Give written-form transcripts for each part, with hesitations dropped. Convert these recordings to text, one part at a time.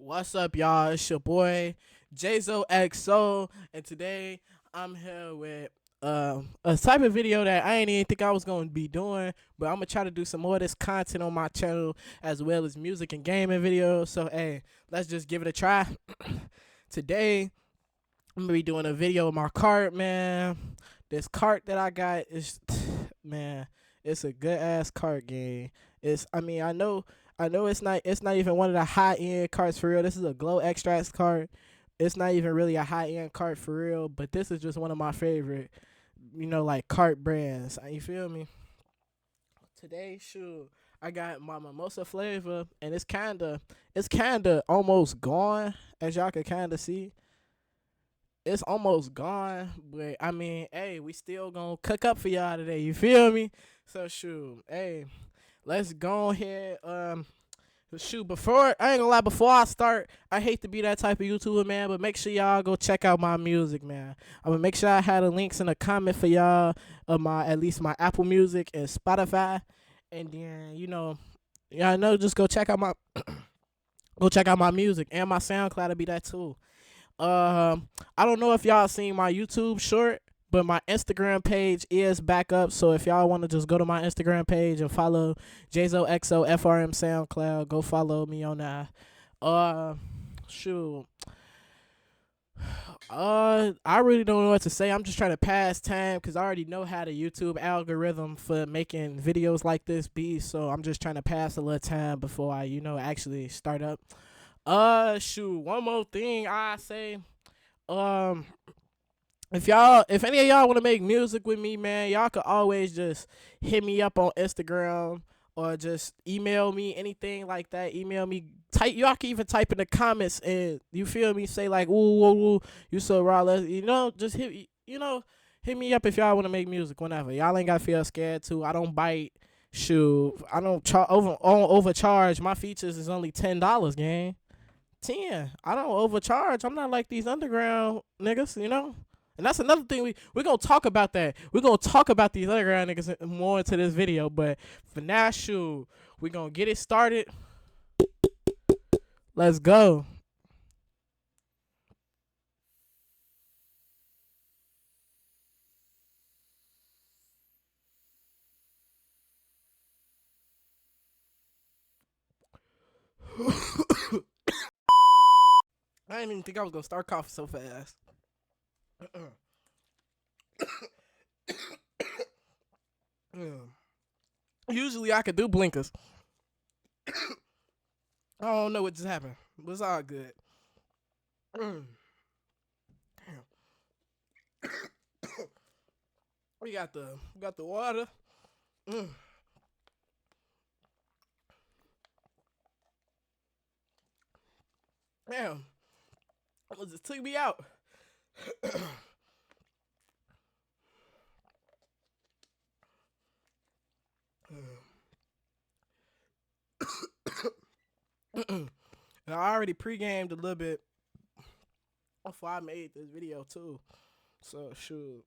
What's up, y'all? It's your boy Jayzo XO, and today I'm here with a type of video that I ain't even think I was gonna be doing, but I'm gonna try to do some more of this content on my channel as well as music and gaming videos. So hey, let's just give it a try. Today I'm gonna be doing a video of my cart, man. This cart that I got is, man, it's a good ass cart game. I know it's not even one of the high end carts for real. This is a glow extracts cart. It's not even really a high end cart for real, but this is just one of my favorite, like cart brands. You feel me? Today, shoot, I got my mimosa flavor, and it's kinda almost gone, as y'all can kinda see. It's almost gone, but I mean, hey, we still gonna cook up for y'all today. You feel me? So shoot, hey, let's go ahead. Shoot, before I ain't gonna lie, before I start, I hate to be that type of YouTuber, man, but make sure y'all go check out my music, man. I'm gonna make sure I have the links in the comment for y'all of my at least my Apple Music and Spotify, and then y'all know just go check out my music and my SoundCloud to be that too. I don't know if y'all seen my YouTube short, but my Instagram page is back up. So if y'all want to just go to my Instagram page and follow JayzoXOFRM SoundCloud, go follow me on that. Uh, shoot. I really don't know what to say. I'm just trying to pass time because I already know how the YouTube algorithm for making videos like this be. So I'm just trying to pass a little time before I, actually start up. Shoot. One more thing I say. Um, if any of y'all want to make music with me, man, y'all could always just hit me up on Instagram or just email me anything like that. Email me. Type y'all can even type in the comments and you feel me say like ooh, you so raw. Just hit me up if y'all want to make music whenever. Y'all ain't gotta feel scared to. I don't bite. Shoot, I don't overcharge. My features is only $10, gang. 10. I don't overcharge. I'm not like these underground niggas. And that's another thing we're gonna talk about that. We're gonna talk about these underground niggas more into this video, but for now, shoot, we're gonna get it started. Let's go. I didn't even think I was gonna start coughing so fast. Usually I could do blinkers. I don't know what just happened. But it's all good. We got the water. Mm. Damn, it just took me out. And I already pre-gamed a little bit before I made this video too. So shoot.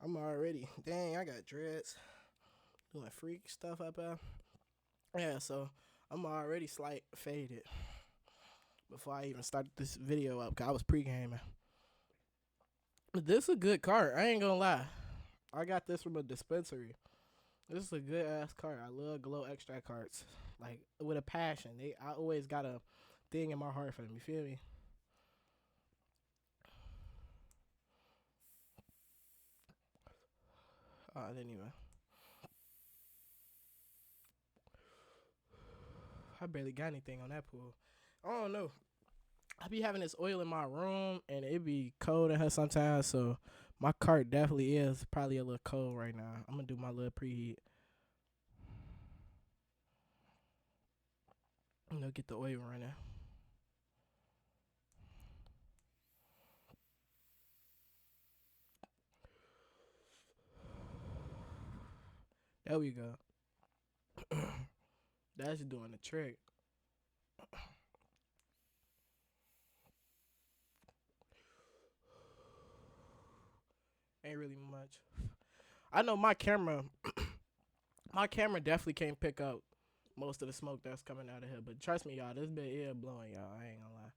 I'm already dang, I got dreads. Doing freak stuff up there. Yeah, so I'm already slight faded before I even started this video up, cause I was pre-gaming. This is a good cart, I ain't gonna lie. I got this from a dispensary. This is a good ass cart. I love glow extract carts. Like with a passion. I always got a thing in my heart for them, you feel me? Oh, I didn't even. I barely got anything on that pool. I don't know. I be having this oil in my room and it be cold in here sometimes, so my cart definitely is probably a little cold right now. I'm gonna do my little preheat. Get the oil running. There we go. That's doing the trick. Ain't really much. I know my camera definitely can't pick up most of the smoke that's coming out of here. But trust me, y'all, this bit ear blowing, y'all. I ain't gonna lie.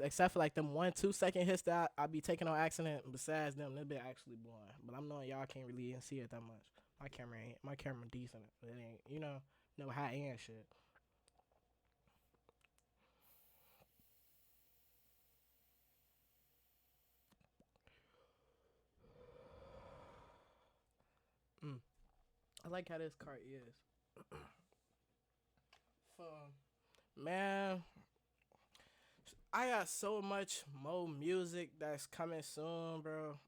Except for like them 1-2 second hits that I be taking on accident. Besides them, this bit actually blowing. But I'm knowing y'all can't really even see it that much. My camera decent. It ain't, no high end shit. Mm. I like how this cart is. For man, I got so much more music that's coming soon, bro.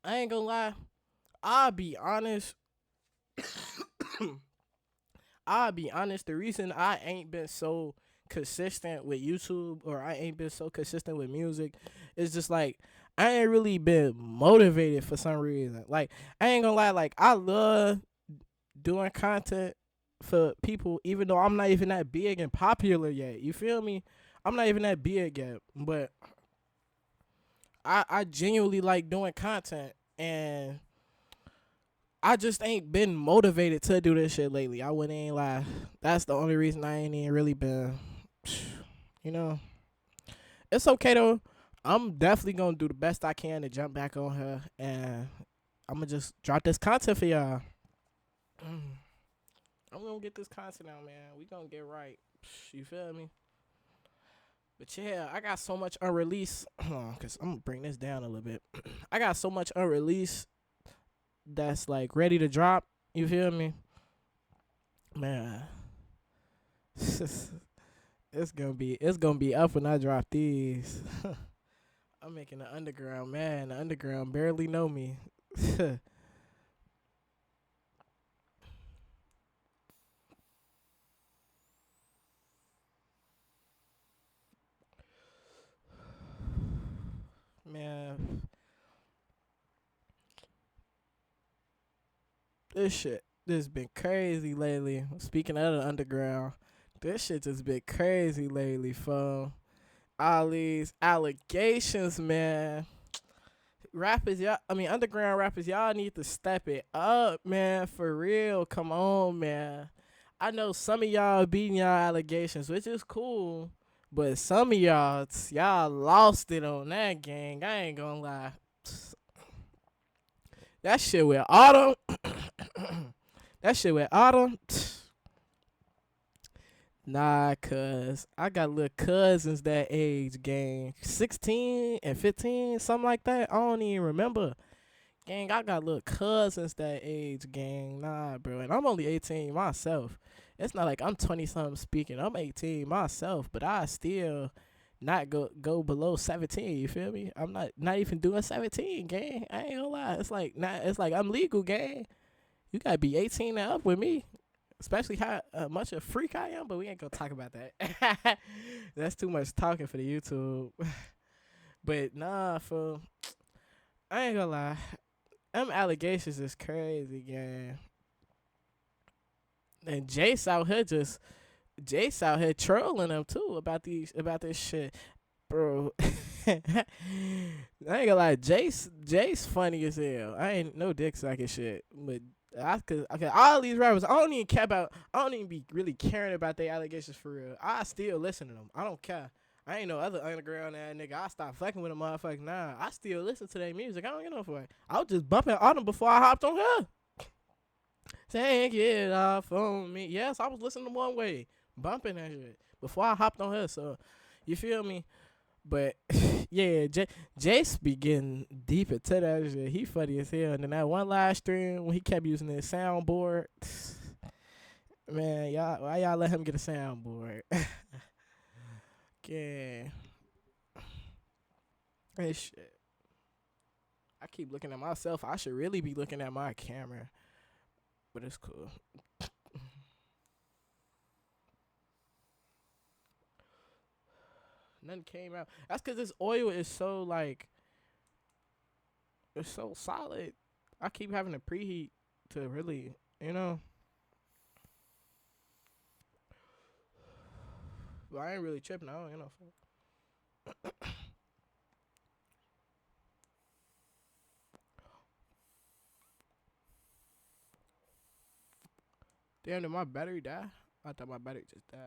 I ain't gonna lie. I'll be honest. I'll be honest. The reason I ain't been so consistent with YouTube or I ain't been so consistent with music is just like I ain't really been motivated for some reason. Like I ain't gonna lie. Like I love doing content for people, even though I'm not even that big and popular yet. You feel me? I'm not even that big yet, but I genuinely like doing content and I just ain't been motivated to do this shit lately. I wouldn't ain't lie. That's the only reason I ain't even really been, you know. It's okay though. I'm definitely gonna do the best I can to jump back on her, and I'm gonna just drop this content for y'all. I'm gonna get this content out, man. We gonna get right. You feel me? But yeah, I got so much unreleased. Cause I'm gonna bring this down a little bit. I got so much unreleased that's like ready to drop. You feel me, man? it's gonna be up when I drop these. I'm making the underground, man. The underground barely know me. Man, this been crazy lately. Speaking of the underground, this shit just been crazy lately, fo. All these allegations, man. Rappers, y'all, I mean, underground rappers, y'all need to step it up, man. For real. Come on, man. I know some of y'all beating y'all allegations, which is cool. But some of y'all lost it on that gang. I ain't gonna lie. That shit with Autumn, that shit with Autumn, nah, cuz I got little cousins that age, gang. 16 and 15, something like that. I don't even remember. Gang, I got little cousins that age, gang. Nah, bro. And I'm only 18 myself. It's not like I'm 20 something speaking. I'm 18 myself, but I still not go below 17. You feel me? I'm not even doing 17, gang. I ain't gonna lie. It's like I'm legal, gang. You gotta be 18 and up with me. Especially how much a freak I am, but we ain't gonna talk about that. That's too much talking for the YouTube. But nah, for I ain't gonna lie. Them allegations is crazy, gang. And Jace out here trolling them too about this shit, bro. I ain't gonna lie, Jace funny as hell. I ain't no dick sucking shit, but cause all these rappers, I don't even be really caring about their allegations for real. I still listen to them. I don't care. I ain't no other underground ass nigga. I stop fucking with a motherfucker. Nah, I still listen to their music. I don't get no fuck. I was just bumping Autumn before I hopped on her. Take it off on me. Yes, I was listening to One Way, bumping that shit before I hopped on her. So, you feel me? But yeah, Jace be getting deep into that shit. He funny as hell. And then that one live stream when he kept using his soundboard, man, why y'all let him get a soundboard? Yeah, that shit. I keep looking at myself. I should really be looking at my camera, but it's cool. Nothing came out. That's because this oil is so like it's so solid. I keep having to preheat to really, you know. But I ain't really tripping. I don't, Damn, did my battery die? I thought my battery just died.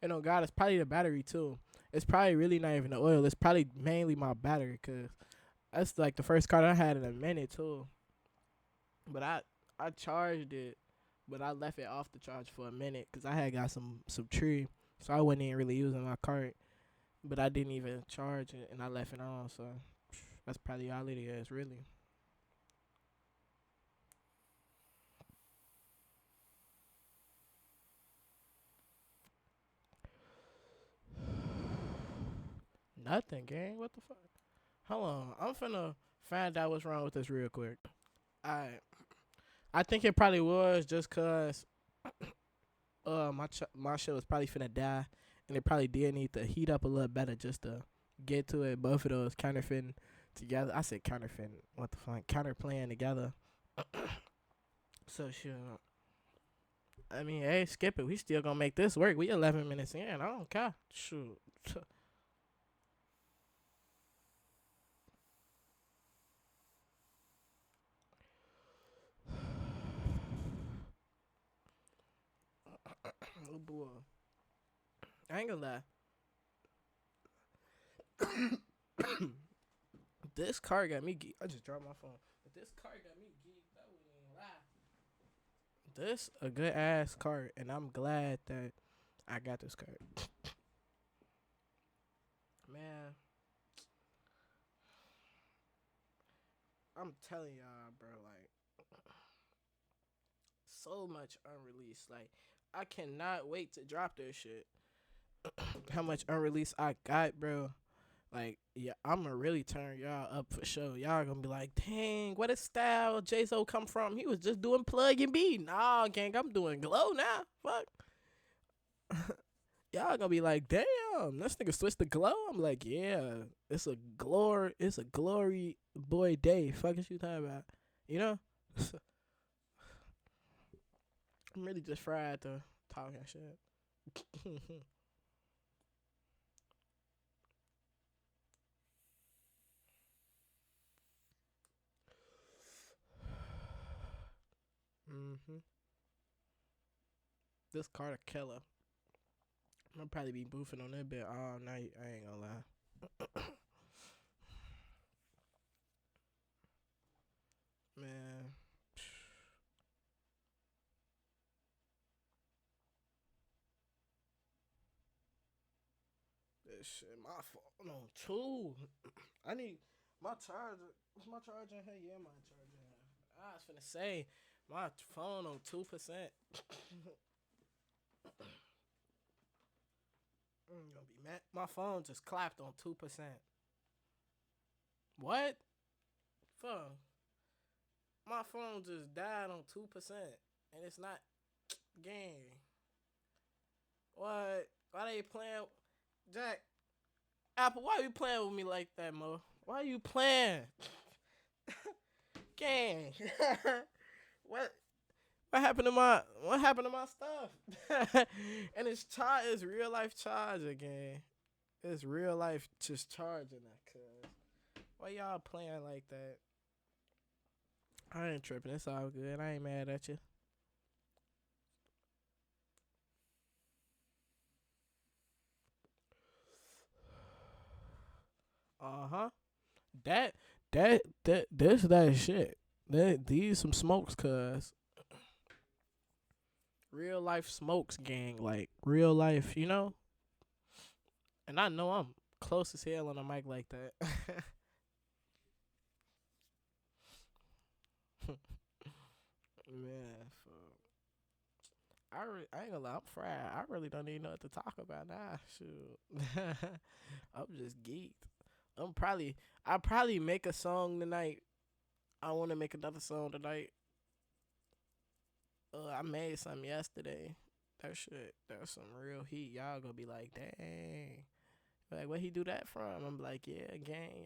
And oh God, it's probably the battery too. It's probably really not even the oil. It's probably mainly my battery, cause that's like the first car I had in a minute too. But I charged it, but I left it off the charge for a minute because I had got some tree, so I wasn't even really using my cart. But I didn't even charge it, and I left it on. So that's probably all it is, really. Nothing, gang. What the fuck? Hold on, I'm finna find out what's wrong with this real quick. I think it probably was just cause my shit was probably finna die, and it probably did need to heat up a little better just to get to it. Both of those counterfeiting together. I said counterfeiting. What the fuck? Counter playing together. So shit. I mean, hey, skip it. We still gonna make this work. We 11 minutes in. I don't care. Shoot. Oh boy. I ain't gonna lie. This car got me geeked. I just dropped my phone. But this car got me geeked. I wouldn't even lie. This a good ass car, and I'm glad that I got this car. Man, I'm telling y'all, bro, like so much unreleased. Like I cannot wait to drop this shit. How much unreleased I got, bro. Like, yeah, I'ma really turn y'all up for sure. Y'all gonna be like, dang, what a style Jayzo come from? He was just doing plug and B. Nah, gang, I'm doing glow now. Fuck. Y'all gonna be like, damn, this nigga switched to glow. I'm like, yeah, it's a glory boy day. Fuck is you talking about? You know? I'm really just fried to talking shit. hmm This Carter killer. I'm gonna probably be boofing on that bit all night. I ain't gonna lie. Man, this shit, my phone on two. I need my charger. Is my charger in here? Yeah, my charger in here. I was finna say, my phone on 2%. Gonna be mad. My phone just clapped on 2%. What? Fuck. My phone just died on 2%. And it's not game. What? Why they playing? Jack, Apple, why you playing with me like that, Mo? Why you playing? Gang. what what happened to my stuff? And it's real life charge again. It's real life just charging that cuz. Why y'all playing like that? I ain't tripping. It's all good. I ain't mad at you. Uh-huh. That that shit. These some smokes, cuz real life smokes, gang. Like real life, you know. And I know I'm close as hell on a mic like that. Man, I ain't gonna lie, I'm fried. I really don't even know what to talk about now. Shoot, I'm just geeked. I probably make a song tonight. I want to make another song tonight. I made some yesterday. That's some real heat. Y'all gonna be like, dang. Like, where he do that from? I'm like, yeah, gang.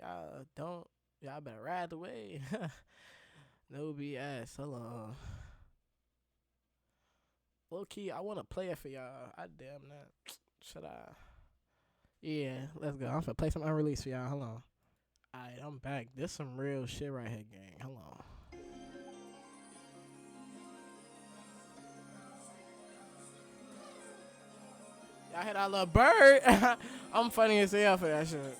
Y'all better ride the wave. No BS. Hold on. Low key, I wanna play it for y'all. I damn not. Should I? Yeah, let's go. I'm finna play some unreleased for y'all. Hold on. Alright, I'm back. This some real shit right here, gang. Hold on. Y'all hear that little bird? I'm funny as hell for that shit.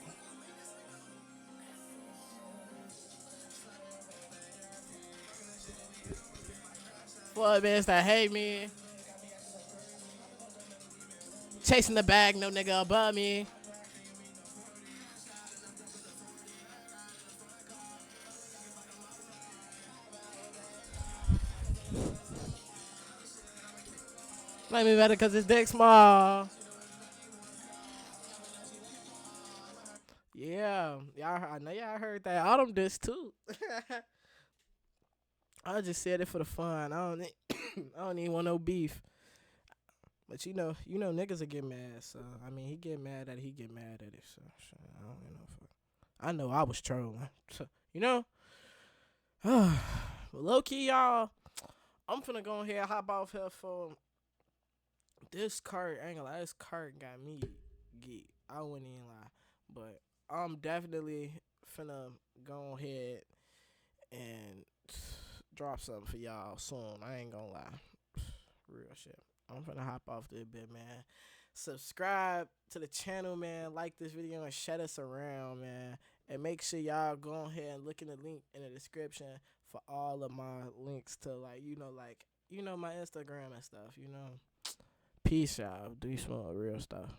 For bitch that hate me, chasing the bag, no nigga above me. Like me better cause his dick small. Yeah, y'all. I know y'all heard that autumn disc too. I just said it for the fun. I don't. I don't even want no beef. But niggas will get mad. So I mean, he get mad at it. He get mad at it. So shit, I don't even know. I know I was trolling. you know. But low key, y'all. I'm finna go ahead and hop off here for this cart. I ain't gonna lie. This cart got me geek. I wouldn't even lie. But I'm definitely finna go ahead and drop something for y'all soon. I ain't gonna lie. Real shit. I'm finna hop off this bit, man. Subscribe to the channel, man. Like this video and share us around, man. And make sure y'all go ahead and look in the link in the description for all of my links to my Instagram and stuff, Peace, y'all. Do some real stuff.